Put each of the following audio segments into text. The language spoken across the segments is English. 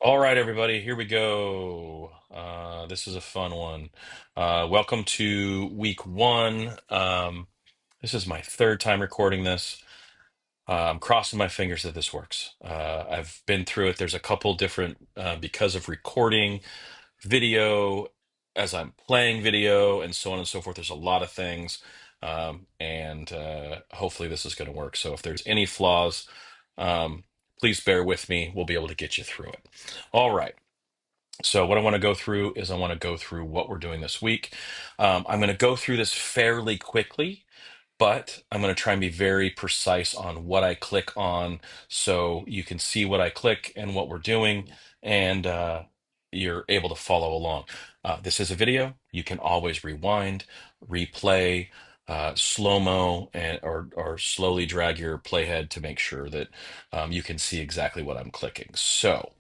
All right, everybody, here we go. This is a fun one. Welcome to week one. This is my third time recording this. I'm crossing my fingers that this works. I've been through it. There's a couple different, because of recording video as I'm playing video and so on and so forth. There's a lot of things. And hopefully this is going to work. So if there's any flaws, please bear with me. We'll be able to get you through it. All right. So what I want to go through is I want to go through what we're doing this week. I'm going to go through this fairly quickly, but I'm going to try and be very precise on what I click on so you can see what I click and what we're doing, and you're able to follow along. This is a video. You can always rewind, replay, slow-mo, or slowly drag your playhead to make sure that you can see exactly what I'm clicking. So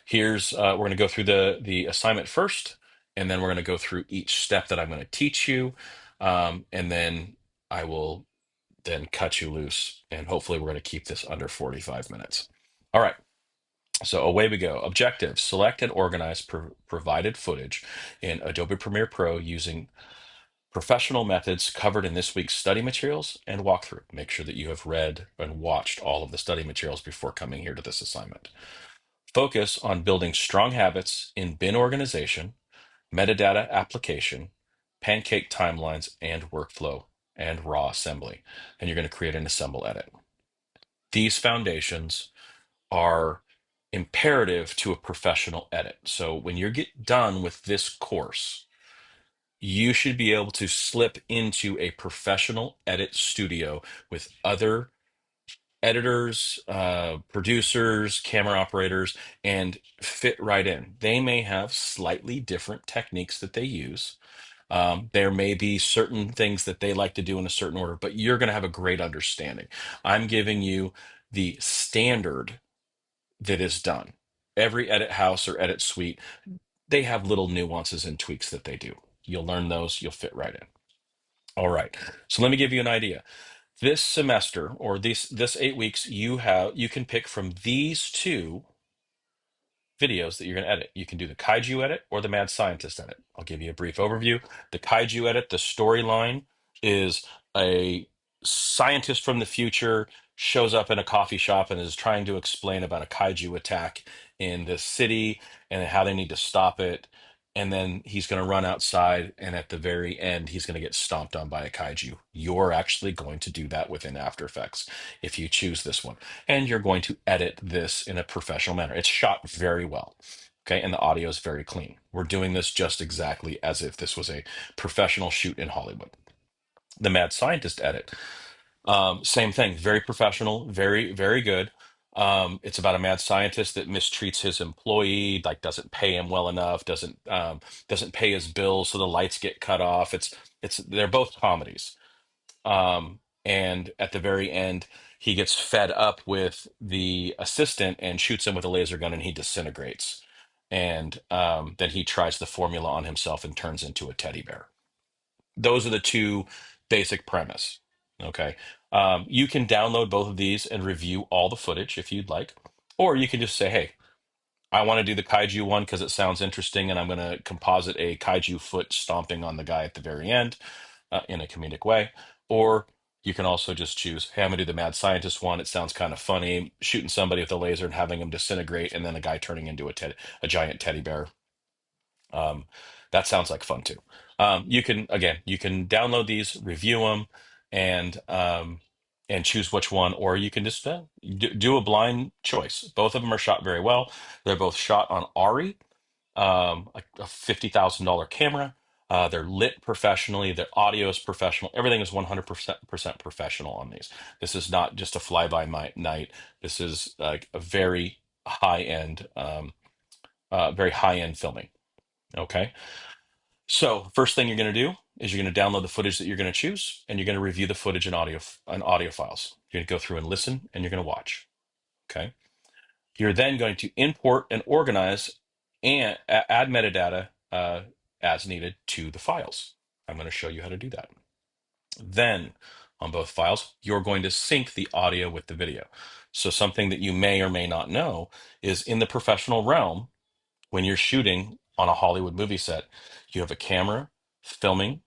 here's we're going to go through the assignment first, and then we're going to go through each step that I'm going to teach you, and then I will then cut you loose, and hopefully we're going to keep this under 45 minutes. All right, so away we go. Objectives: select and organize provided footage in Adobe Premiere Pro using professional methods covered in this week's study materials and walkthrough. Make sure that you have read and watched all of the study materials before coming here to this assignment. Focus on building strong habits in bin organization, metadata application, pancake timelines, and workflow, and raw assembly. And you're going to create an assemble edit. These foundations are imperative to a professional edit. So when you get done with this course, you should be able to slip into a professional edit studio with other editors, producers, camera operators, and fit right in. They may have slightly different techniques that they use. There may be certain things that they like to do in a certain order, but you're going to have a great understanding. I'm giving you the standard that is done. Every edit house or edit suite, they have little nuances and tweaks that they do. You'll learn those, you'll fit right in. All right. So let me give you an idea. This semester, or this 8 weeks, you can pick from these two videos that you're going to edit. You can do the kaiju edit or the mad scientist edit. I'll give you a brief overview. The kaiju edit, the storyline is a scientist from the future shows up in a coffee shop and is trying to explain about a kaiju attack in this city and how they need to stop it. And then he's going to run outside, and at the very end, he's going to get stomped on by a kaiju. You're actually going to do that within After Effects if you choose this one, and you're going to edit this in a professional manner. It's shot very well. Okay, and the audio is very clean. We're doing this just exactly as if this was a professional shoot in Hollywood. The Mad Scientist edit, same thing, very professional, very, very good. It's about a mad scientist that mistreats his employee, like doesn't pay him well enough, doesn't pay his bills, so the lights get cut off. It's they're both comedies. And at the very end, he gets fed up with the assistant and shoots him with a laser gun, and he disintegrates. And then he tries the formula on himself and turns into a teddy bear. Those are the two basic premise. Okay. You can download both of these and review all the footage if you'd like, or you can just say, hey, I want to do the kaiju one because it sounds interesting, and I'm going to composite a kaiju foot stomping on the guy at the very end in a comedic way. Or you can also just choose, hey, I'm going to do the mad scientist one. It sounds kind of funny, shooting somebody with a laser and having him disintegrate, and then a guy turning into a giant teddy bear. Um, that sounds like fun too. You can download these, review them, and choose which one, or you can just do a blind choice. Both of them are shot very well. They're both shot on Ari, a $50,000 camera. They're lit professionally. Their audio is professional. Everything is 100% professional on these. This is not just a fly-by-night. This is like a very high-end filming. Okay. So first thing you're going to do is you're going to download the footage that you're going to choose, and you're going to review the footage and audio files. You're going to go through and listen, and you're going to watch. Okay. You're then going to import and organize and add metadata as needed to the files. I'm going to show you how to do that. Then on both files, you're going to sync the audio with the video. So something that you may or may not know is in the professional realm, When you're shooting on a Hollywood movie set, you have a camera filming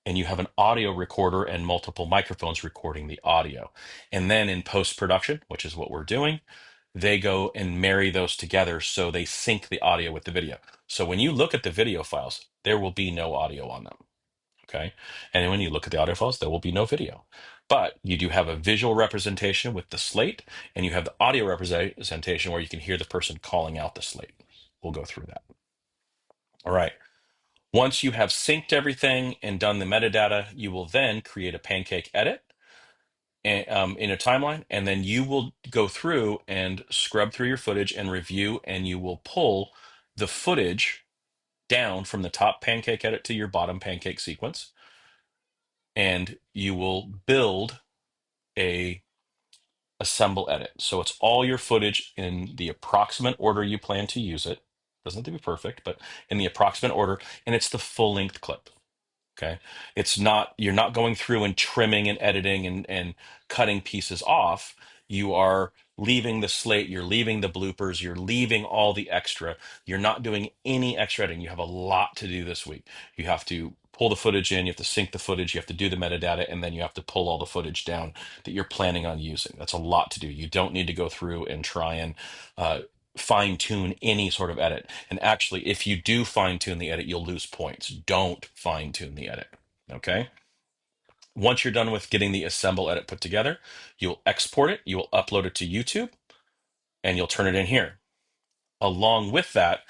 and you have an audio recorder and multiple microphones recording the audio. And then in post production, which is what we're doing, they go and marry those together so they sync the audio with the video. So when you look at the video files, there will be no audio on them. Okay. And when you look at the audio files, there will be no video. But you do have a visual representation with the slate, and you have the audio representation where you can hear the person calling out the slate. We'll go through that. All right. Once you have synced everything and done the metadata, you will then create a pancake edit in a timeline, and then you will go through and scrub through your footage and review, and you will pull the footage down from the top pancake edit to your bottom pancake sequence, and you will build a assemble edit. So it's all your footage in the approximate order you plan to use it. Doesn't have to be perfect, but in the approximate order, and it's the full length clip. Okay. It's not, you're not going through and trimming and editing and cutting pieces off. You are leaving the slate, you're leaving the bloopers, you're leaving all the extra. You're not doing any extra editing. You have a lot to do this week. You have to pull the footage in, you have to sync the footage, you have to do the metadata, and then you have to pull all the footage down that you're planning on using. That's a lot to do. You don't need to go through and try and fine tune any sort of edit. And actually, if you do fine tune the edit, you'll lose points. Don't fine tune the edit. Okay. Once you're done with getting the assemble edit put together, you'll export it, you will upload it to YouTube, and you'll turn it in here. Along with that,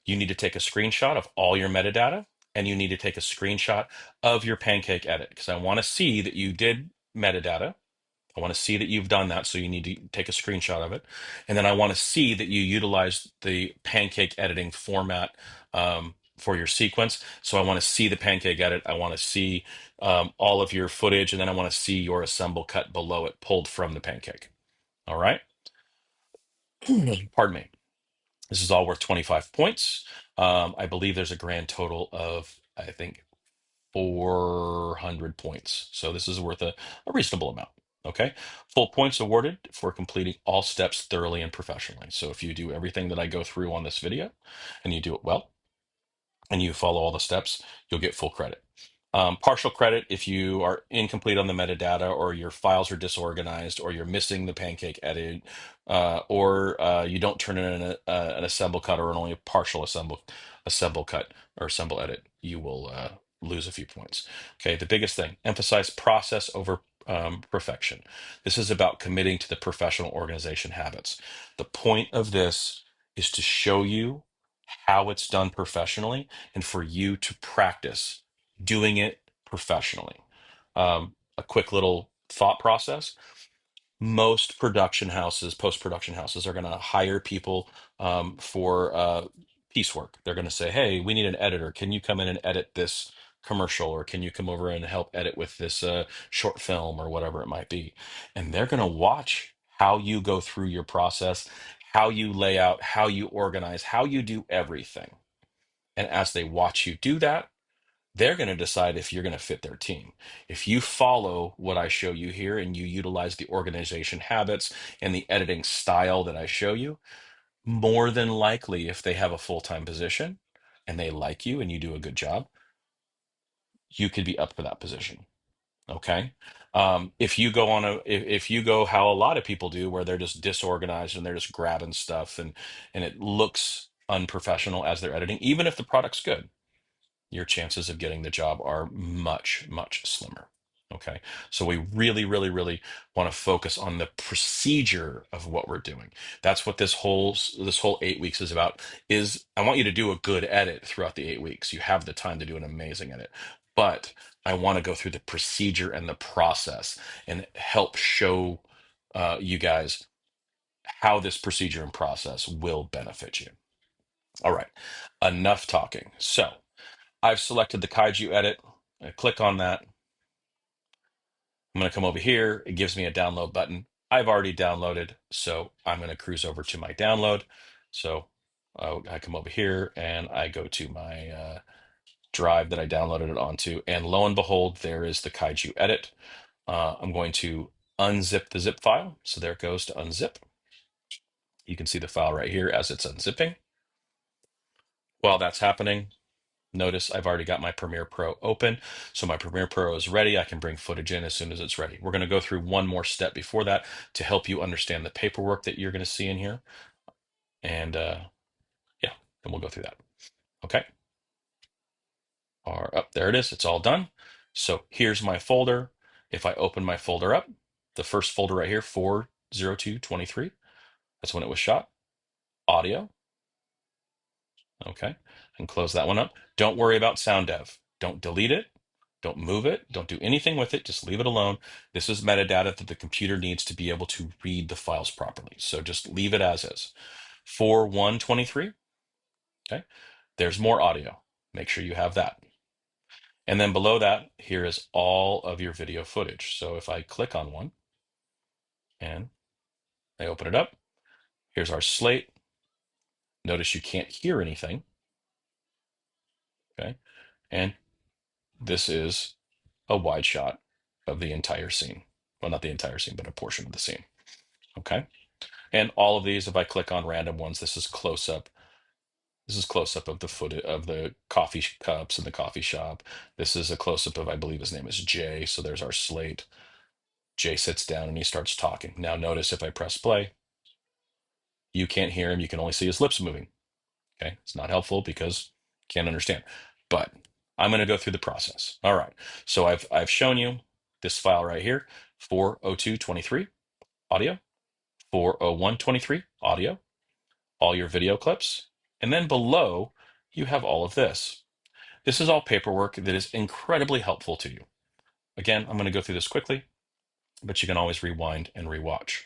you need to take a screenshot of all your metadata, and you need to take a screenshot of your pancake edit because I want to see that you did metadata. I want to see that you've done that, so you need to take a screenshot of it. And then I want to see that you utilized the pancake editing format for your sequence. So I want to see the pancake edit. I want to see all of your footage, and then I want to see your assemble cut below it pulled from the pancake. All right. Pardon me. This is all worth 25 points. I believe there's a grand total of, I think, 400 points. So this is worth a reasonable amount. Okay. Full points awarded for completing all steps thoroughly and professionally. So if you do everything that I go through on this video and you do it well and you follow all the steps, you'll get full credit. Partial credit if you are incomplete on the metadata or your files are disorganized or you're missing the pancake edit or you don't turn in an assemble cut or only a partial assemble cut or assemble edit, you will lose a few points. Okay, the biggest thing, emphasize process over perfection. This is about committing to the professional organization habits. The point of this is to show you how it's done professionally and for you to practice doing it professionally. A quick little thought process. Most production houses, post production houses, are going to hire people for piecework. They're going to say, hey, we need an editor. Can you come in and edit this commercial? Or can you come over and help edit with this short film or whatever it might be? And they're going to watch how you go through your process, how you lay out, how you organize, how you do everything. And as they watch you do that, they're going to decide if you're going to fit their team. If you follow what I show you here and you utilize the organization habits and the editing style that I show you, more than likely, if they have a full-time position and they like you and you do a good job, you could be up for that position. Okay. If you go on if you go how a lot of people do, where they're just disorganized and they're just grabbing stuff and it looks unprofessional as they're editing, even if the product's good, your chances of getting the job are much, much slimmer. Okay. So we really, really, really want to focus on the procedure of what we're doing. That's what this whole 8 weeks is about. Is I want you to do a good edit throughout the 8 weeks. You have the time to do an amazing edit. But I want to go through the procedure and the process and help show you guys how this procedure and process will benefit you. All right. Enough talking. So I've selected the Kaiju edit. I click on that. I'm going to come over here. It gives me a download button. I've already downloaded, so I'm going to cruise over to my download. So I come over here and I go to my drive that I downloaded it onto, and lo and behold, there is the Kaiju edit. I'm going to unzip the zip file. So there it goes to unzip. You can see the file right here as it's unzipping. While that's happening, notice I've already got my Premiere Pro open. So my Premiere Pro is ready. I can bring footage in as soon as it's ready. We're going to go through one more step before that to help you understand the paperwork that you're going to see in here. And yeah, and we'll go through that. Okay. Up there it is. It's all done. So here's my folder. If I open my folder up, the first folder right here, 40223, that's when it was shot. Audio. Okay. And close that one up. Don't worry about sound dev. Don't delete it. Don't move it. Don't do anything with it. Just leave it alone. This is metadata that the computer needs to be able to read the files properly. So just leave it as is. 4123. Okay. There's more audio. Make sure you have that. And then below that, here is all of your video footage. So if I click on one and I open it up, here's our slate. Notice you can't hear anything. Okay. And this is a wide shot of the entire scene. Well, not the entire scene, but a portion of the scene. Okay. And all of these, if I click on random ones, this is close up. This is close up of the footage of the coffee cups in the coffee shop. This is a close up of, I believe his name is Jay. So there's our slate. Jay sits down and he starts talking. Now notice if I press play, you can't hear him. You can only see his lips moving. Okay. It's not helpful because you can't understand. But I'm going to go through the process. All right. So I've shown you this file right here, 40223 audio, 40123 audio, all your video clips. And then below, you have all of this. This is all paperwork that is incredibly helpful to you. Again, I'm going to go through this quickly, but you can always rewind and rewatch.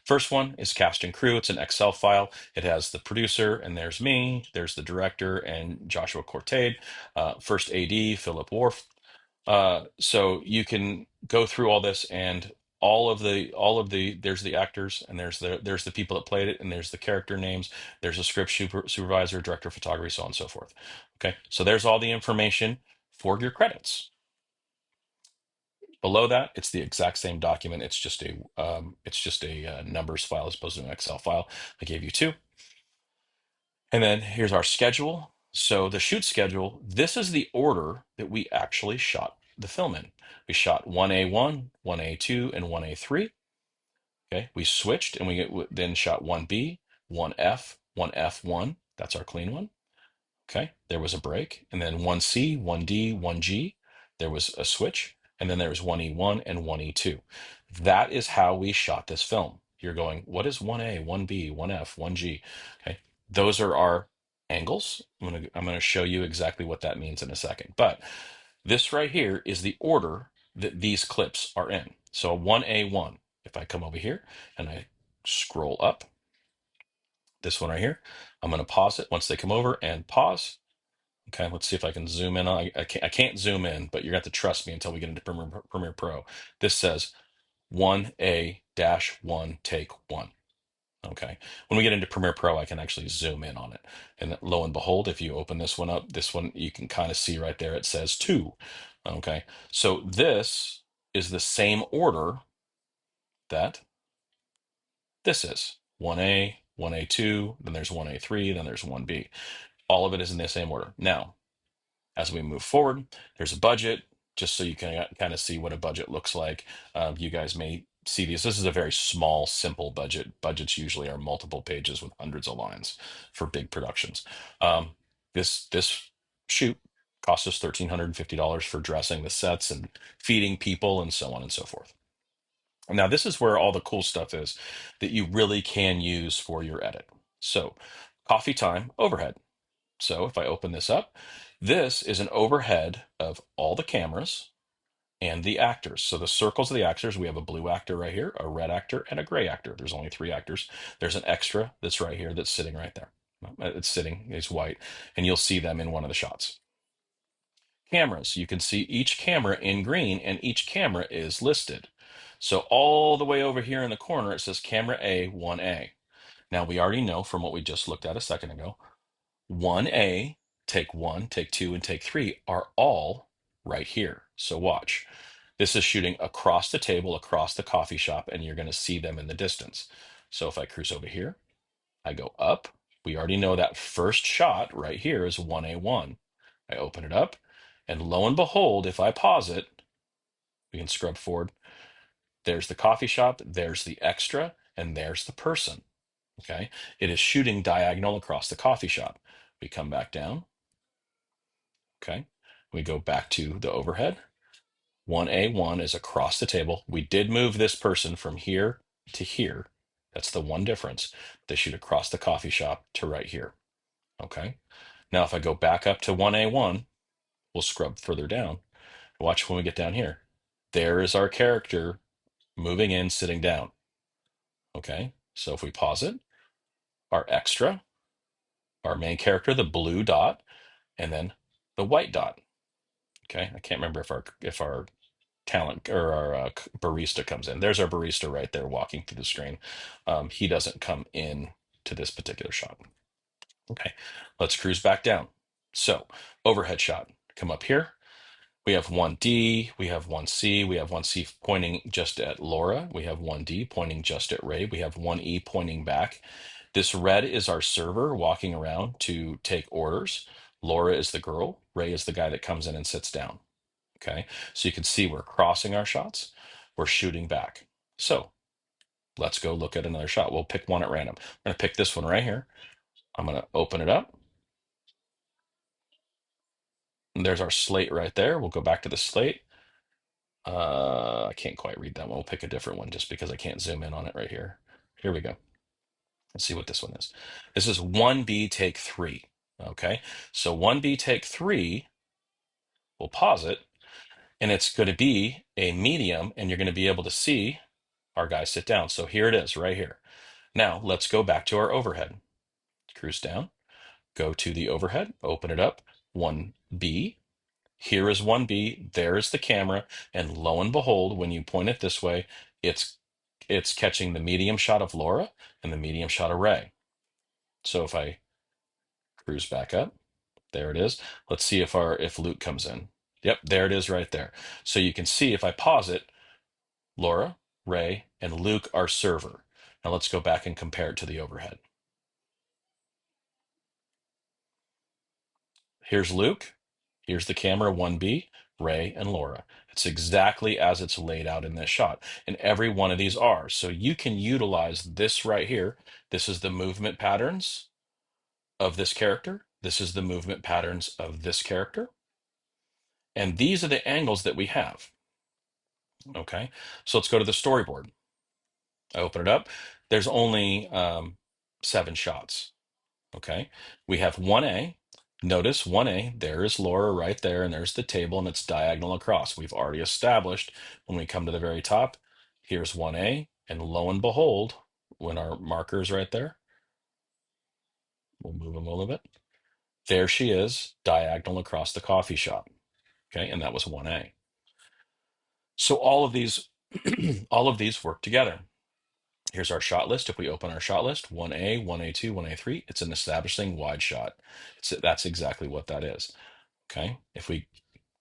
First one is cast and crew. It's an Excel file. It has the producer, and there's me. There's the director and Joshua Cortade. First AD, Philip Worf. So you can go through all this and all of the there's the actors and there's the people that played it and there's the character names. There's a script supervisor, director of photography, so on and so forth. Okay, so there's all the information for your credits. Below that, it's the exact same document. It's just a numbers file as opposed to an Excel file. I gave you two. And then here's our schedule. So the shoot schedule, this is the order that we actually shot the film in. We shot 1A1, 1A2, and 1A3. Okay, we switched and we then shot 1B, 1F, 1F1. That's our clean one. Okay, there was a break. And then 1C, 1D, 1G, there was a switch. And then there was 1E1 and 1E2. That is how we shot this film. You're going, what is 1A, 1B, 1F, 1G? Okay, those are our angles. I'm gonna show you exactly what that means in a second. But this right here is the order that these clips are in. So 1A1, if I come over here and I scroll up, this one right here, I'm gonna pause it once they come over and pause. Okay, let's see if I can zoom in. I can't zoom in, but you're going to have to trust me until we get into Premiere Pro. This says 1A-1 take one. Okay, when we get into Premiere Pro, I can actually zoom in on it. And lo and behold, if you open this one up, this one you can kind of see right there, it says 2. Okay, so this is the same order that this is 1A, 1A2, then there's 1A3, then there's 1B. All of it is in the same order. Now, as we move forward, there's a budget, just so you can kind of see what a budget looks like. You guys may see these. This is a very small, simple budget. Budgets usually are multiple pages with hundreds of lines for big productions. Um, this shoot cost us $1,350 for dressing the sets and feeding people and so on and so forth. Now, this is where all the cool stuff is that you really can use for your edit. So, coffee time overhead. So if I open this up, this is an overhead of all the cameras and the actors. So the circles of the actors, we have a blue actor right here, a red actor, and a gray actor. There's only 3 actors. There's an extra that's right here that's sitting right there. It's white, and you'll see them in one of the shots. Cameras, you can see each camera in green, and each camera is listed. So all the way over here in the corner, it says camera A, 1A. Now we already know from what we just looked at a second ago, 1A, take one, take two, and take three are all right here. So watch. This is shooting across the table, across the coffee shop, and you're going to see them in the distance. So if I cruise over here, I go up, We already know that first shot right here is 1A1. I open it up, and lo and behold, if I pause it, we can scrub forward. There's the coffee shop, there's the extra, and there's the person. Okay. It is shooting diagonal across the coffee shop. We come back down. Okay. We go back to the overhead. 1A1 is across the table. We did move this person from here to here. That's the one difference. They shoot across the coffee shop to right here. Okay. Now, if I go back up to 1A1, we'll scrub further down. Watch when we get down here. There is our character moving in, sitting down. Okay. So if we pause it, our extra, our main character, the blue dot, and then the white dot. Okay. I can't remember if our talent or our barista comes in. There's our barista right there walking through the screen. He doesn't come in to this particular shot. Okay, let's cruise back down. So overhead shot, come up here. We have 1D, we have 1C, we have 1C pointing just at Laura. We have 1D pointing just at Ray. We have 1E pointing back. This red is our server walking around to take orders. Laura is the girl. Ray is the guy that comes in and sits down. Okay, so you can see we're crossing our shots, we're shooting back. So let's go look at another shot. We'll pick one at random. I'm going to pick this one right here. I'm going to open it up. And there's our slate right there. We'll go back to the slate. I can't quite read that one. We'll pick a different one just because I can't zoom in on it right here. Here we go. Let's see what this one is. This is 1B take 3. Okay, so 1B take 3, we'll pause it, and it's going to be a medium, and you're going to be able to see our guy sit down. So here it is right here. Now let's go back to our overhead. Cruise down, go to the overhead, open it up, 1B. Here is 1B, there is the camera, and lo and behold, when you point it this way, it's catching the medium shot of Laura and the medium shot of Ray. So if I cruise back up, there it is. Let's see if Luke comes in. Yep, there it is right there. So you can see if I pause it, Laura, Ray, and Luke are server. Now let's go back and compare it to the overhead. Here's Luke. Here's the camera 1B, Ray, and Laura. It's exactly as it's laid out in this shot. And every one of these are. So you can utilize this right here. This is the movement patterns of this character. This is the movement patterns of this character. And these are the angles that we have. Okay. So let's go to the storyboard. I open it up. There's only 7 shots. Okay. We have 1A. Notice 1A, there is Laura right there, and there's the table, and it's diagonal across. We've already established when we come to the very top, here's 1A, and lo and behold, when our marker is right there, we'll move them a little bit. There she is, diagonal across the coffee shop. Okay, and that was 1A. So all of these, all of these work together. Here's our shot list. If we open our shot list, 1A, 1A2, 1A3, it's an establishing wide shot. That's exactly what that is. Okay, if we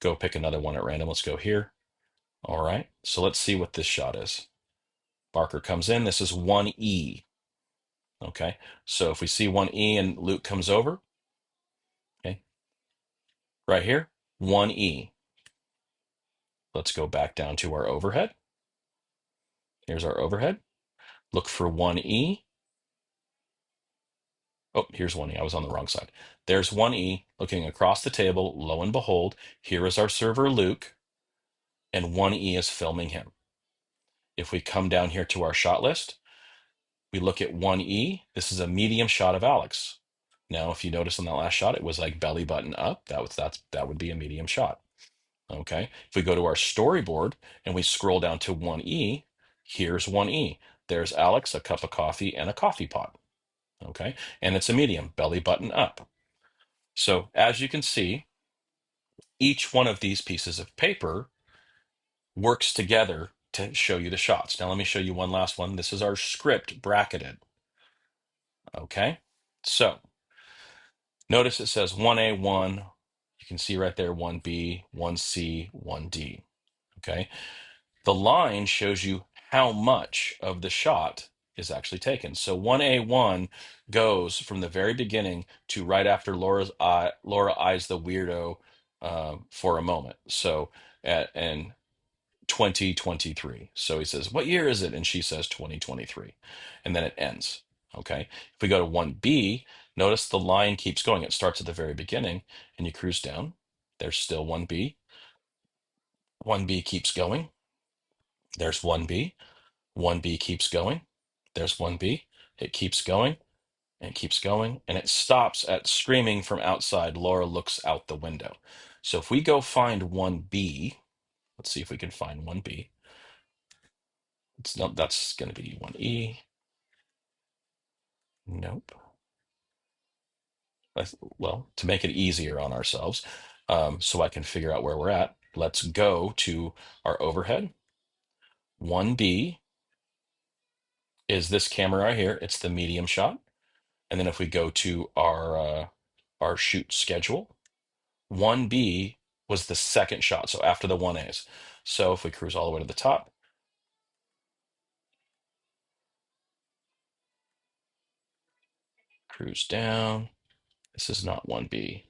go pick another one at random, let's go here. All right, so let's see what this shot is. Barker comes in. This is 1E. Okay, so if we see 1E and Luke comes over, okay, right here, 1E. Let's go back down to our overhead. Here's our overhead. Look for 1E. Oh, here's 1E. I was on the wrong side. There's 1E looking across the table. Lo and behold, here is our server, Luke, and 1E is filming him. If we come down here to our shot list, we look at 1E. This is a medium shot of Alex. Now, if you notice on that last shot, it was like belly button up. That would be a medium shot. Okay. If we go to our storyboard and we scroll down to 1E, here's 1E. There's Alex, a cup of coffee, and a coffee pot. Okay. And it's a medium, belly button up. So as you can see, each one of these pieces of paper works together to show you the shots. Now, let me show you one last one. This is our script bracketed. Okay. So notice it says 1A1. You can see right there 1B, 1C, 1D. Okay. The line shows you how much of the shot is actually taken. So 1A1 goes from the very beginning to right after Laura eyes the weirdo for a moment. So and 2023. So he says, "What year is it?" And she says 2023. And then it ends. Okay. If we go to 1B, notice the line keeps going. It starts at the very beginning and you cruise down. There's still 1B. 1B keeps going. There's 1B. 1B keeps going. There's 1B. It keeps going and keeps going. And it stops at screaming from outside. Laura looks out the window. So if we go find 1B, let's see if we can find 1B. It's not, that's going to be 1E. Nope. Well, to make it easier on ourselves, so I can figure out where we're at, let's go to our overhead. 1B is this camera right here. It's the medium shot. And then if we go to our shoot schedule, 1B was the second shot, so after the 1As. So if we cruise all the way to the top, cruise down. This is not 1B.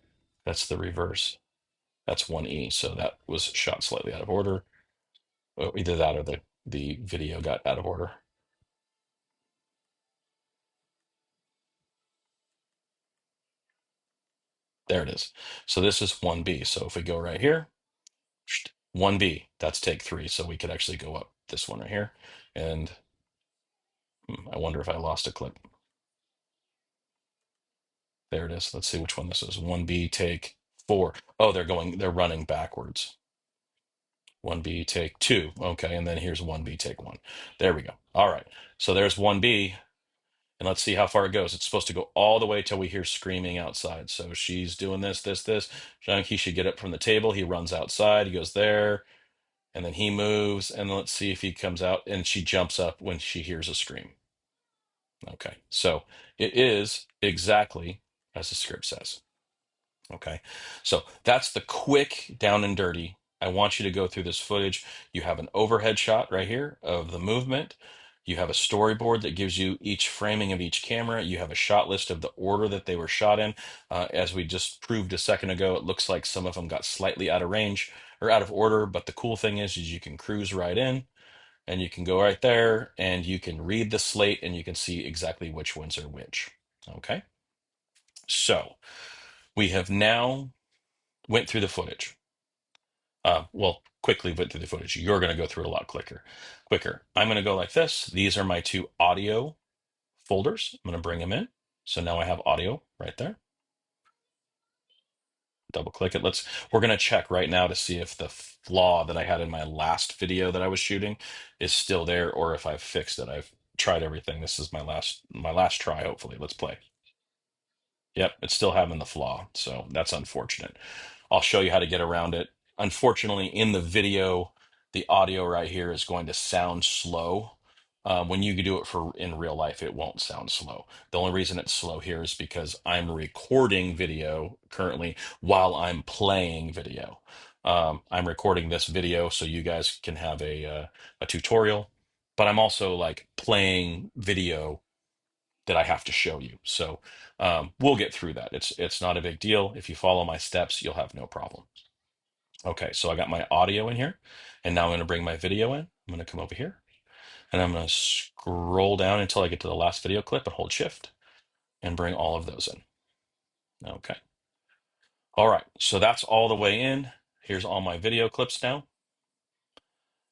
That's the reverse. That's 1E. So that was shot slightly out of order. Either that or the video got out of order. There it is. So this is 1B. So if we go right here, 1B, that's take 3. So we could actually go up this one right here. And I wonder if I lost a clip. There it is. Let's see which one this is. 1B take 4. Oh, they're running backwards. 1B take 2. Okay, and then here's 1B take 1. There we go. All right. So there's 1B. And let's see how far it goes. It's supposed to go all the way till we hear screaming outside. So she's doing this. Junkie should get up from the table. He runs outside. He goes there, and then he moves. And let's see if he comes out. And she jumps up when she hears a scream. Okay. So it is exactly as the script says. Okay. So that's the quick down and dirty. I want you to go through this footage. You have an overhead shot right here of the movement. You have a storyboard that gives you each framing of each camera. You have a shot list of the order that they were shot in. As we just proved a second ago, it looks like some of them got slightly out of range or out of order. But the cool thing is you can cruise right in and you can go right there and you can read the slate and you can see exactly which ones are which. Okay. So we have now went through the footage. Well, quickly went through the footage. You're going to go through it a lot quicker. I'm going to go like this. These are my two audio folders. I'm going to bring them in. So now I have audio right there. Double click it. We're going to check right now to see if the flaw that I had in my last video that I was shooting is still there or if I've fixed it. I've tried everything. This is my last try, hopefully. Let's play. Yep, it's still having the flaw. So that's unfortunate. I'll show you how to get around it. Unfortunately, in the video, the audio right here is going to sound slow. When you do it for in real life, it won't sound slow. The only reason it's slow here is because I'm recording video currently while I'm playing video. I'm recording this video so you guys can have a tutorial, but I'm also like playing video that I have to show you. So we'll get through that. It's not a big deal. If you follow my steps, you'll have no problem. Okay, so I got my audio in here, and now I'm going to bring my video in. I'm going to come over here, and I'm going to scroll down until I get to the last video clip and hold Shift and bring all of those in. Okay. All right, so that's all the way in. Here's all my video clips now.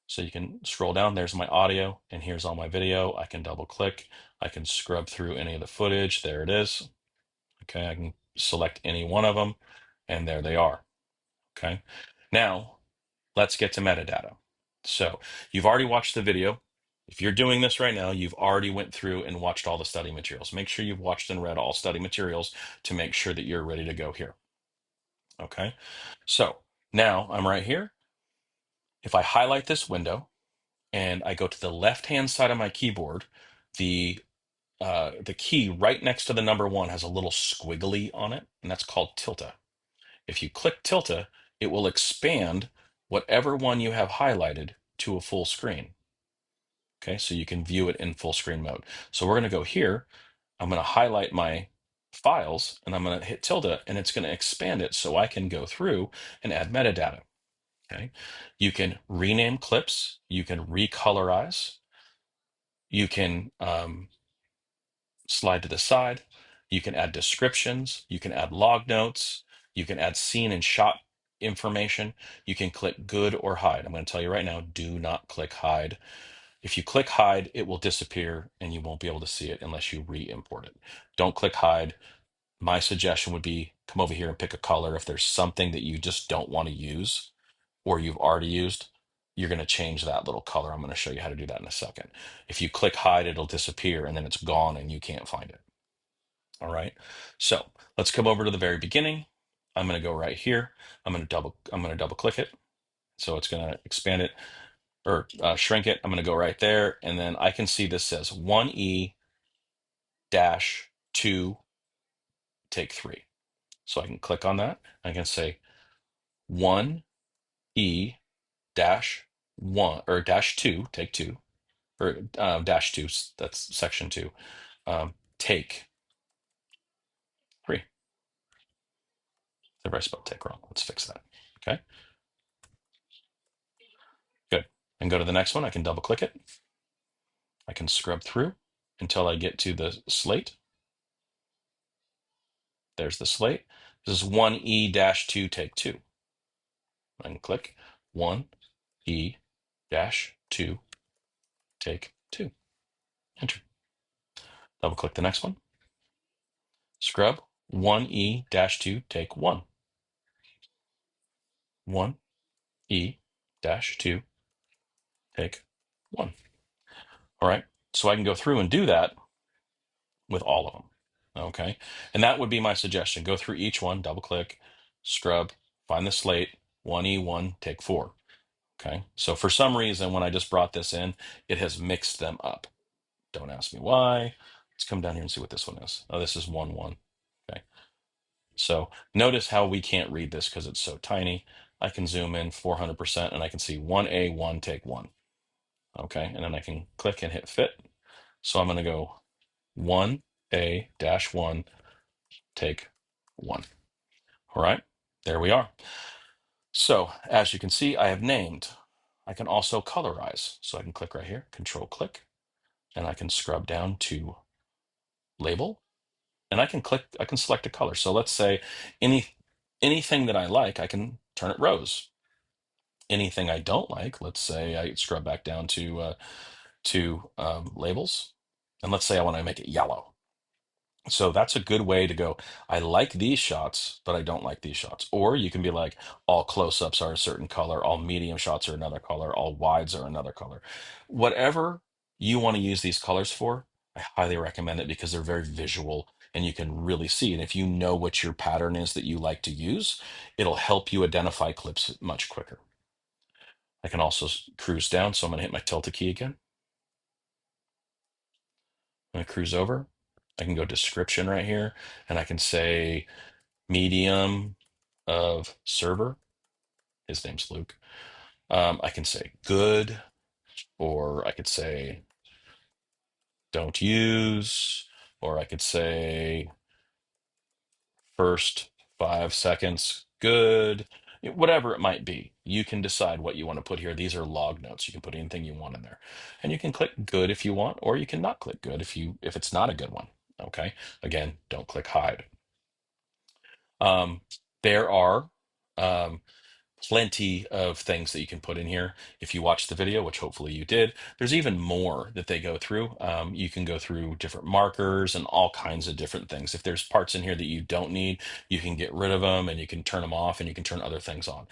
So you can scroll down, there's my audio, and here's all my video. I can double click. I can scrub through any of the footage. There it is. Okay, I can select any one of them, and there they are. Okay, now let's get to metadata. So you've already watched the video. If you're doing this right now, you've already went through and watched all the study materials. Make sure you've watched and read all study materials to make sure that you're ready to go here. Okay, so now I'm right here. If I highlight this window and I go to the left-hand side of my keyboard, the key right next to the number 1 has a little squiggly on it, and that's called tilde. If you click tilde, it will expand whatever one you have highlighted to a full screen. Okay, so you can view it in full screen mode. So we're going to go here. I'm going to highlight my files and I'm going to hit tilde and it's going to expand it so I can go through and add metadata. Okay, you can rename clips, you can recolorize, you can slide to the side, you can add descriptions, you can add log notes, you can add scene and shot information, you can click good or hide. I'm going to tell you right now, do not click hide. If you click hide, it will disappear and you won't be able to see it unless you re-import it. Don't click hide. My suggestion would be come over here and pick a color. If there's something that you just don't want to use or you've already used, you're going to change that little color. I'm going to show you how to do that in a second. If you click hide, it'll disappear and then it's gone and you can't find it. All right. So let's come over to the very beginning. I'm going to go right here. I'm going to double click it. So it's going to expand it or shrink it. I'm going to go right there. And then I can see this says 1E dash 2 take 3. So I can click on that. I can say 1E dash 1 or dash 2 take 2 or dash 2. That's section 2. Take 3. If I spelled take wrong, let's fix that. Okay, good. And go to the next one. I can double click it. I can scrub through until I get to the slate. There's the slate. This is 1E dash 2 take 2. I can click 1E dash 2 take 2. Enter. Double click the next one. Scrub 1E dash 2 take 1. 1E dash 2 take 1. All right. So I can go through and do that with all of them. Okay. And that would be my suggestion. Go through each one, double click, scrub, find the slate, 1E1, take 4. Okay. So for some reason, when I just brought this in, it has mixed them up. Don't ask me why. Let's come down here and see what this one is. Oh, this is 1-1. Okay. So notice how we can't read this because it's so tiny. I can zoom in 400% and I can see 1A1 take 1. Okay. And then I can click and hit fit. So I'm going to go 1A-1 take 1. All right. There we are. So as you can see, I have named. I can also colorize. So I can click right here, control click, and I can scrub down to label and I can select a color. So let's say anything that I like, I can turn it rose. Anything I don't like, let's say I scrub back down to labels, and let's say I want to make it yellow. So that's a good way to go. I like these shots, but I don't like these shots. Or you can be like, all close-ups are a certain color, all medium shots are another color, all wides are another color. Whatever you want to use these colors for, I highly recommend it because they're very visual and you can really see. And if you know what your pattern is that you like to use, it'll help you identify clips much quicker. I can also cruise down. So I'm going to hit my tilde key again. I'm going to cruise over. I can go description right here and I can say, medium of server. His name's Luke. I can say good, or I could say don't use, or I could say first 5 seconds good, whatever it might be. You can decide what you want to put here. These are log notes. You can put anything you want in there. And you can click good if you want, or you can not click good if it's not a good one. Okay. Again, don't click hide. There are plenty of things that you can put in here. If you watched the video, which hopefully you did, there's even more that they go through. You can go through different markers and all kinds of different things. If there's parts in here that you don't need, you can get rid of them and you can turn them off and you can turn other things on.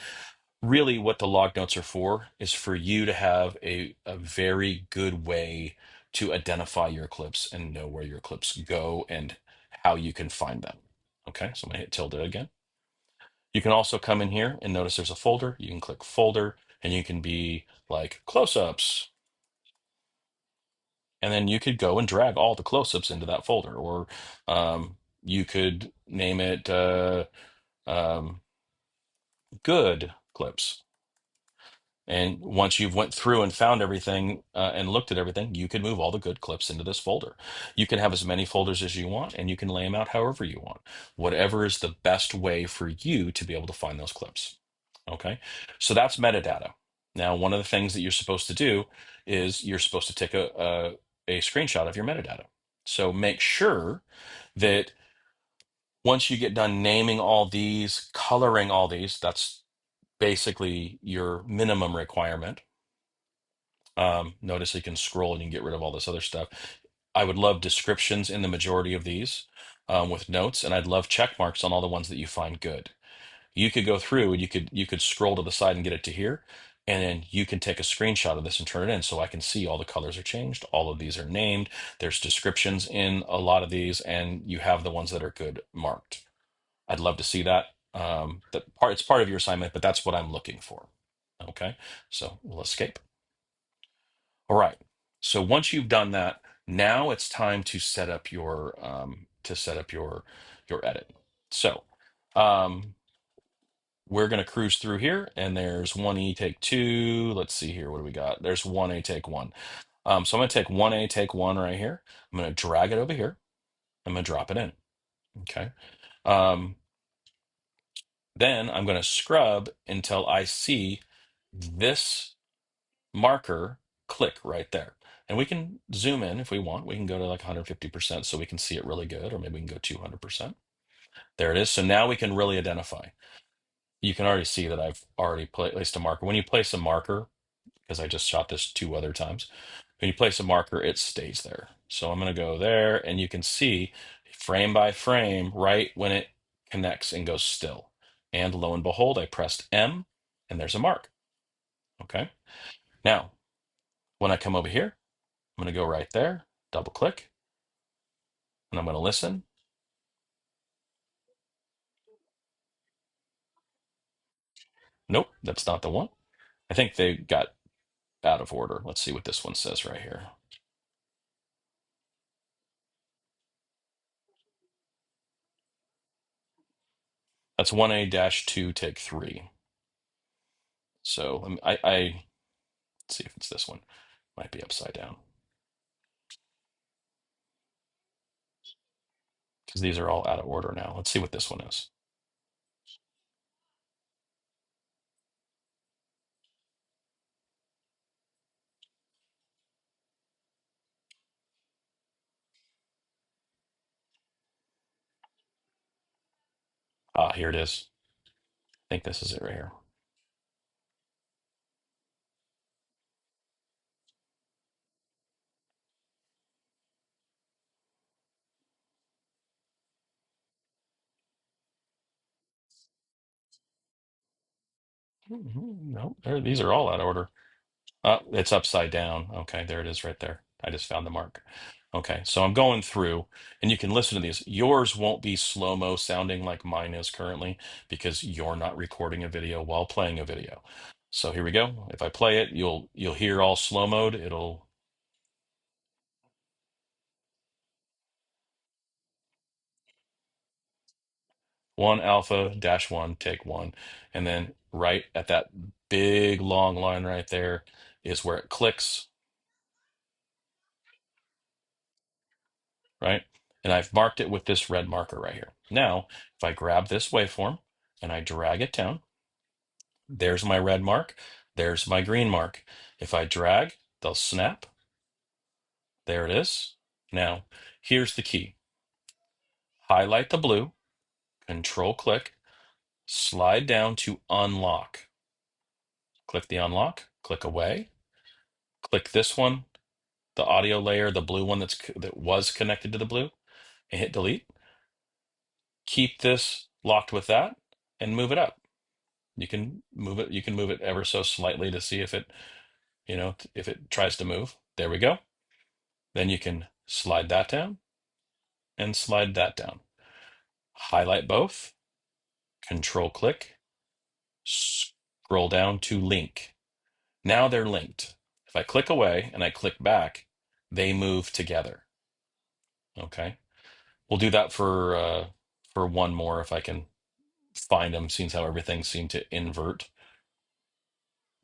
Really, what the log notes are for is for you to have a very good way to identify your clips and know where your clips go and how you can find them. Okay, so I'm gonna hit tilde again. You can also come in here and notice there's a folder. You can click folder and you can be like close-ups. And then you could go and drag all the close-ups into that folder, or you could name it um, good clips. And once you've went through and found everything and looked at everything, you can move all the good clips into this folder. You can have as many folders as you want, and you can lay them out however you want. Whatever is the best way for you to be able to find those clips. Okay, so that's metadata. Now, one of the things that you're supposed to do is you're supposed to take a screenshot of your metadata. So make sure that once you get done naming all these, coloring all these, that's basically your minimum requirement. Notice you can scroll and you can get rid of all this other stuff. I would love descriptions in the majority of these with notes, and I'd love check marks on all the ones that you find good. You could go through and you could scroll to the side and get it to here, and then you can take a screenshot of this and turn it in so I can see all the colors are changed, all of these are named, there's descriptions in a lot of these, and you have the ones that are good marked. I'd love to see that. It's part of your assignment, but that's what I'm looking for. Okay, so we'll escape. All right. So once you've done that, now it's time to set up your edit. So we're going to cruise through here, and there's 1E take 2. Let's see here. What do we got? There's 1A take 1. So I'm going to take 1A take 1 right here. I'm going to drag it over here. I'm going to drop it in. Okay. Um, then I'm going to scrub until I see this marker click right there. And we can zoom in if we want. We can go to like 150% so we can see it really good, or maybe we can go 200%. There it is. So now we can really identify. You can already see that I've already placed a marker. When you place a marker, because I just shot this 2 other times, when you place a marker, it stays there. So I'm going to go there, and you can see frame by frame right when it connects and goes still. And lo and behold, I pressed M, and there's a mark. Okay. Now, when I come over here, I'm going to go right there, double click, and I'm going to listen. Nope, that's not the one. I think they got out of order. Let's see what this one says right here. That's 1A-2 take 3. So let's see if it's this one. Might be upside down because these are all out of order now. Let's see what this one is. Ah, here it is. I think this is it right here. No, these are all out of order. It's upside down. Okay, there it is right there. I just found the mark. Okay, so I'm going through, and you can listen to these. Yours won't be slow-mo sounding like mine is currently because you're not recording a video while playing a video. So here we go. If I play it, you'll hear all slow mode. It'll 1 alpha-1 take 1, and then right at that big long line right there is where it clicks, right? And I've marked it with this red marker right here. Now, if I grab this waveform and I drag it down, there's my red mark, there's my green mark. If I drag, they'll snap. There it is. Now, here's the key. Highlight the blue, control click, slide down to unlock. Click the unlock, click away, click this one, the audio layer, the blue one that was connected to the blue, and hit delete. Keep this locked with that and move it up. You can move it ever so slightly to see if it, if it tries to move. There we go. Then you can slide that down and slide that down. Highlight both, control click, scroll down to link. Now they're linked. If I click away and I click back, they move together. Okay. We'll do that for one more if I can find them, seeing how everything seemed to invert.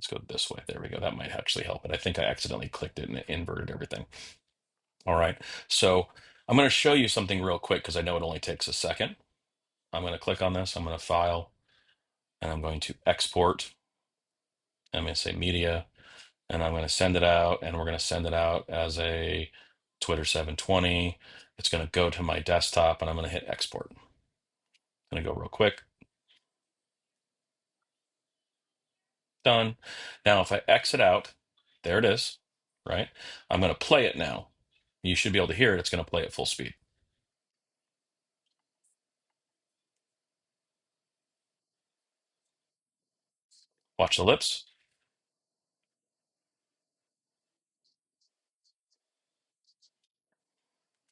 Let's go this way. There we go. That might actually help it. I think I accidentally clicked it and it inverted everything. All right. So I'm going to show you something real quick because I know it only takes a second. I'm going to click on this. I'm going to file and I'm going to export. I'm going to say media and I'm going to send it out and we're going to send it out as a Twitter 720. It's going to go to my desktop and I'm going to hit export. I'm going to go real quick. Done. Now, if I exit out, there it is, right? I'm going to play it now. You should be able to hear it. It's going to play at full speed. Watch the lips,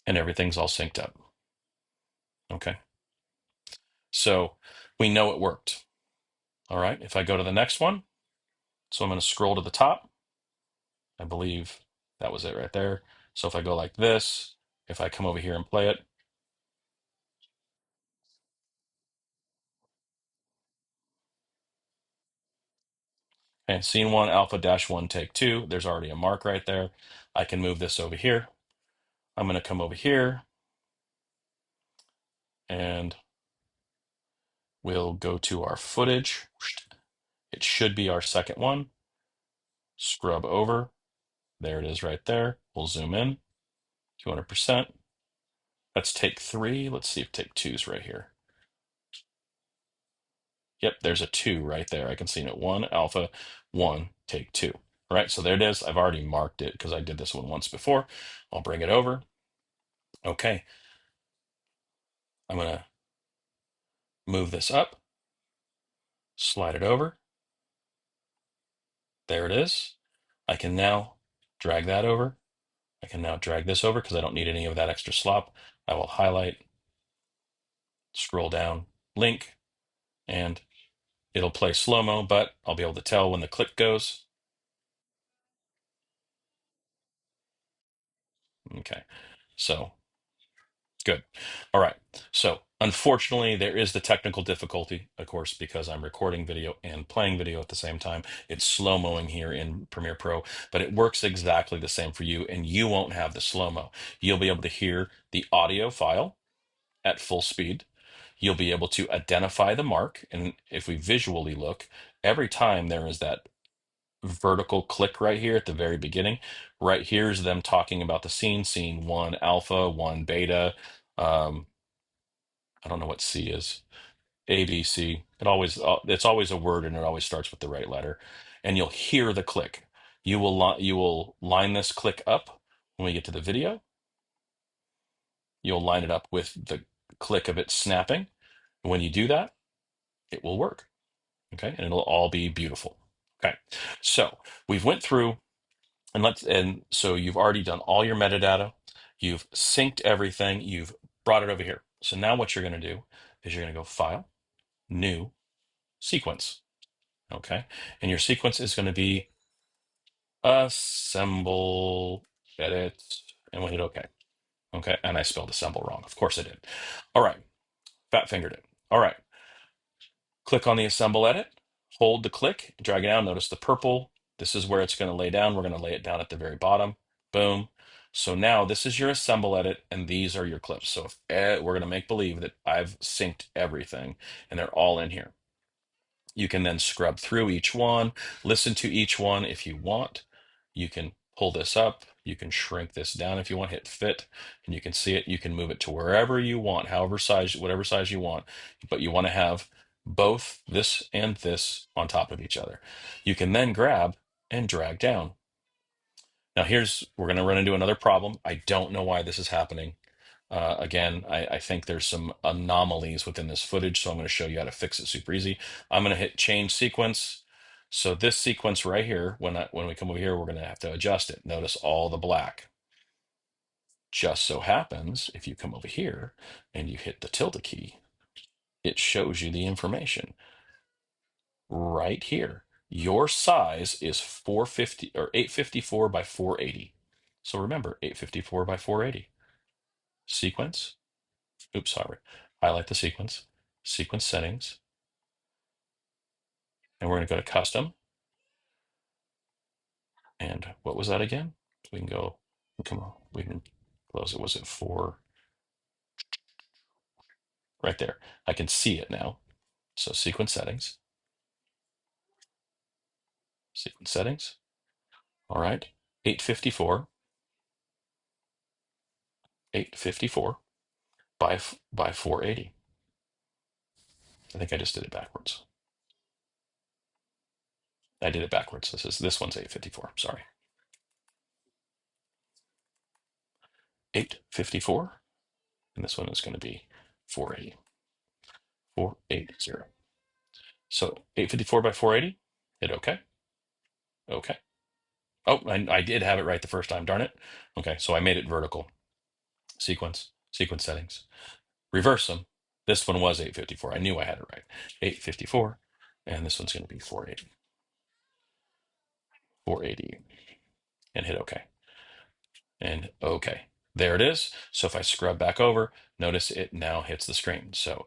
and everything's all synced up. Okay. So we know it worked. All right. If I go to the next one, so I'm going to scroll to the top. I believe that was it right there. So if I go like this, if I come over here and play it, and scene one, alpha dash one, take two, there's already a mark right there. I can move this over here. I'm going to come over here and we'll go to our footage. It should be our second one. Scrub over. There it is right there. We'll zoom in 200%. Let's take three. Let's see if take two's right here. Yep, there's a two right there. I can see it. One, alpha, one, take two. All right, so there it is. I've already marked it because I did this one once before. I'll bring it over. Okay, I'm going to move this up, slide it over. There it is. I can now drag that over. I can now drag this over because I don't need any of that extra slop. I will highlight, scroll down, link, and it'll play slow-mo, but I'll be able to tell when the click goes. Okay, so good. All right. So unfortunately, there is the technical difficulty, of course, because I'm recording video and playing video at the same time. It's slow-moing here in Premiere Pro, but it works exactly the same for you, and you won't have the slow-mo. You'll be able to hear the audio file at full speed. You'll be able to identify the mark. And if we visually look, every time there is that vertical click right here at the very beginning. Right here is them talking about the scene one alpha, one beta. Um, I don't know what C is. A, B, C. It's always a word and it always starts with the right letter. And you'll hear the click. You will line this click up when we get to the video. You'll line it up with the click of it snapping. When you do that, it will work. Okay, and it'll all be beautiful. Okay, so we've went through. And so you've already done all your metadata, you've synced everything, you've brought it over here. So now what you're going to do is you're going to go File, New, Sequence. Okay. And your sequence is going to be assemble, edit, and we'll hit OK. Okay. And I spelled assemble wrong. Of course I did. All right. Fat fingered it. All right. Click on the assemble edit, hold the click, drag it down. Notice the purple. This is where it's going to lay down. We're going to lay it down at the very bottom. Boom. So now this is your assemble edit, and these are your clips. So if we're going to make believe that I've synced everything, and they're all in here. You can then scrub through each one, listen to each one if you want. You can pull this up. You can shrink this down if you want, hit fit, and you can see it. You can move it to wherever you want, however size, whatever size you want, but you want to have both this and this on top of each other. You can then grab and drag down. Now we're going to run into another problem. I don't know why this is happening. Again, I think there's some anomalies within this footage, so I'm going to show you how to fix it super easy. I'm going to hit change sequence. So this sequence right here, when we come over here, we're going to have to adjust it. Notice all the black. Just so happens, if you come over here and you hit the tilde key, it shows you the information right here. Your size is 450 or 854 by 480. So remember, 854 by 480. Sequence. Oops, sorry. Highlight the sequence, sequence settings, and we're going to go to custom. And what was that again? We can go, come on, we can close it. Was it 4? Right there. I can see it now. So sequence settings, sequence settings. All right. 854, 854 by 480. I think I just did it backwards. I did it backwards. This one's 854. Sorry. 854. And this one is going to be 480. 480. So 854 by 480. Hit OK. OK. Oh, I did have it right the first time. Darn it. Okay, so I made it vertical. Sequence settings. Reverse them. This one was 854. I knew I had it right. 854. And this one's going to be 480. 480. And hit OK. And OK. There it is. So if I scrub back over, notice it now hits the screen. So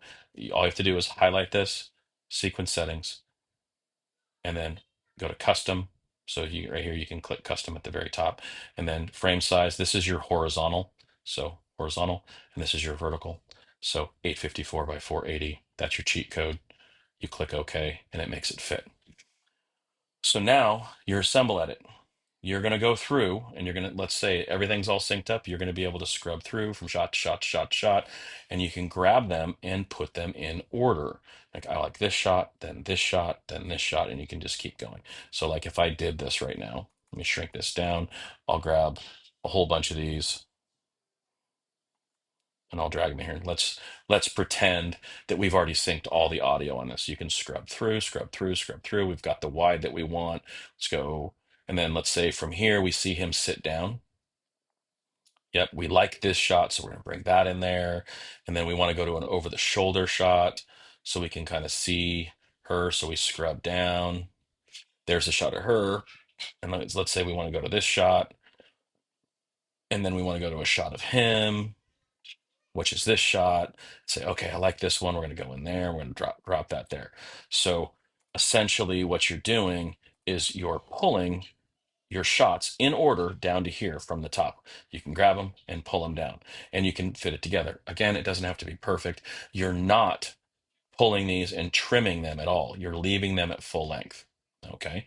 all you have to do is highlight this, sequence settings, and then go to custom. So you right here, you can click custom at the very top, and then frame size. This is your horizontal. So horizontal, and this is your vertical. So 854 by 480. That's your cheat code. You click OK, and it makes it fit. So now you're assemble edit. You're going to go through and you're going to, let's say everything's all synced up. You're going to be able to scrub through from shot to shot to shot to shot, and you can grab them and put them in order. Like I like this shot, then this shot, then this shot, and you can just keep going. So like if I did this right now, let me shrink this down. I'll grab a whole bunch of these and I'll drag them in here. Let's pretend that we've already synced all the audio on this. You can scrub through, scrub through, scrub through. We've got the wide that we want. Let's go. And then let's say from here, we see him sit down. Yep, we like this shot, so we're going to bring that in there. And then we want to go to an over the shoulder shot so we can kind of see her. So we scrub down. There's a shot of her. And let's say we want to go to this shot. And then we want to go to a shot of him, which is this shot. Say, okay, I like this one. We're going to go in there. We're going to drop that there. So essentially what you're doing is you're pulling your shots in order down to here from the top. You can grab them and pull them down, and you can fit it together. Again, it doesn't have to be perfect. You're not pulling these and trimming them at all. You're leaving them at full length. Okay.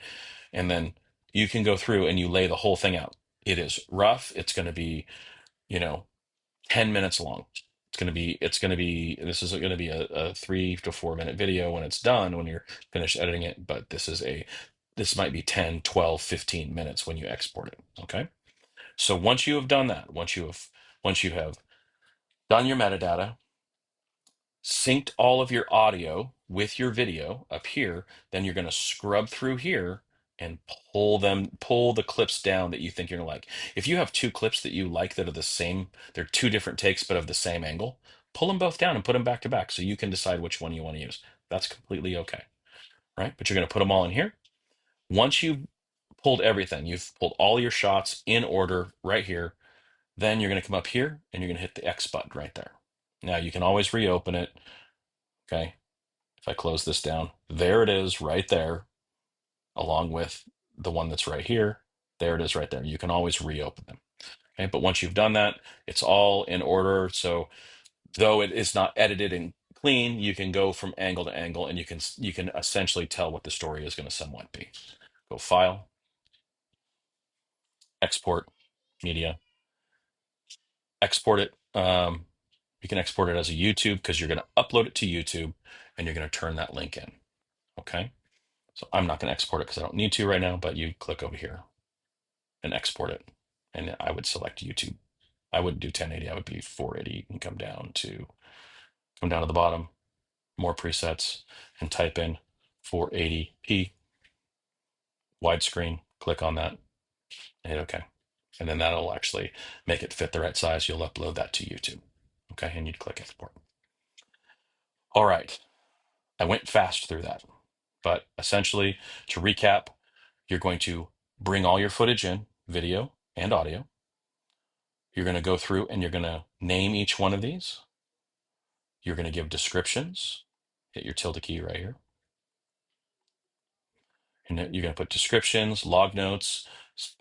And then you can go through and you lay the whole thing out. It is rough. It's going to be, you know, 10 minutes long. This is going to be a 3 to 4 minute video when it's done, when you're finished editing it. But this might be 10, 12, 15 minutes when you export it. Okay. So once you have done that, once you have done your metadata, synced all of your audio with your video up here, then you're going to scrub through here and pull the clips down that you think you're gonna like. If you have two clips that you like that are the same, they're two different takes but of the same angle, pull them both down and put them back to back so you can decide which one you want to use. That's completely okay, right? But you're going to put them all in here. Once you've pulled everything, you've pulled all your shots in order right here, then you're going to come up here and you're going to hit the X button right there. Now you can always reopen it. Okay. If I close this down, there it is right there, along with the one that's right here. There it is right there. You can always reopen them. Okay. But once you've done that, it's all in order. So though it is not edited and clean, you can go from angle to angle and you can essentially tell what the story is going to somewhat be. Go File, Export, Media, export it. You can export it as a YouTube because you're going to upload it to YouTube and you're going to turn that link in. Okay. So I'm not going to export it because I don't need to right now, but you click over here and export it. And I would select YouTube. I wouldn't do 1080. I would be 480 and come down to the bottom, more presets, and type in 480p widescreen. Click on that and hit OK. And then that'll actually make it fit the right size. You'll upload that to YouTube. Okay. And you'd click export. All right. I went fast through that. But essentially, to recap, you're going to bring all your footage in, video and audio. You're going to go through and you're going to name each one of these. You're going to give descriptions. Hit your tilde key right here. And then you're going to put descriptions, log notes,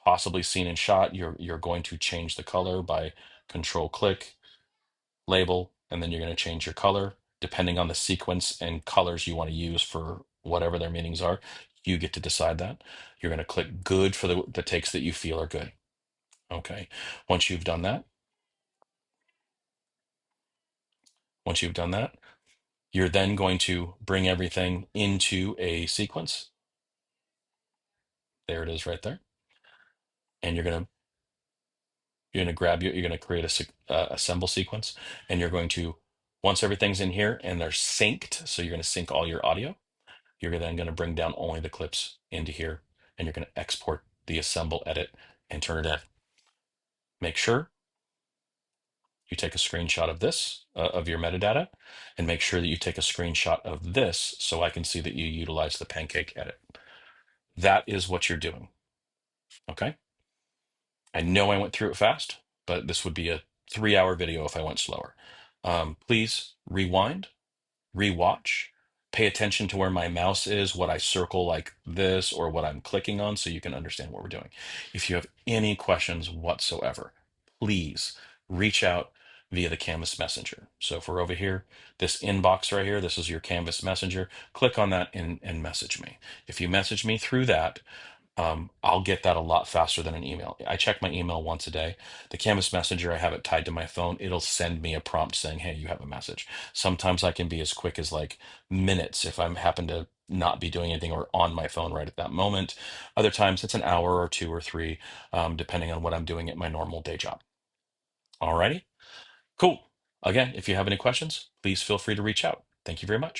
possibly seen in shot. You're going to change the color by control click, label, and then you're going to change your color depending on the sequence and colors you want to use for whatever their meanings are. You get to decide that. You're going to click good for the takes that you feel are good. Okay. Once you've done that, once you've done that, you're then going to bring everything into a sequence. There it is right there. And you're gonna grab you're gonna create a assemble sequence, and you're going to, once everything's in here and they're synced, so you're gonna sync all your audio. You're then gonna bring down only the clips into here, and you're gonna export the assemble edit and turn it in. Make sure you take a screenshot of this of your metadata, and make sure that you take a screenshot of this so I can see that you utilize the pancake edit. That is what you're doing. Okay. I know I went through it fast, but this would be a 3-hour video if I went slower. Please rewind, rewatch, pay attention to where my mouse is, what I circle like this, or what I'm clicking on, so you can understand what we're doing. If you have any questions whatsoever, please reach out via the Canvas Messenger. So if we're over here, this inbox right here, this is your Canvas Messenger. Click on that and message me. If you message me through that, I'll get that a lot faster than an email. I check my email once a day. The Canvas Messenger, I have it tied to my phone. It'll send me a prompt saying, "Hey, you have a message." Sometimes I can be as quick as like minutes if I'm happen to not be doing anything or on my phone right at that moment. Other times it's an hour or two or three, depending on what I'm doing at my normal day job. Alrighty, cool. Again, if you have any questions, please feel free to reach out. Thank you very much.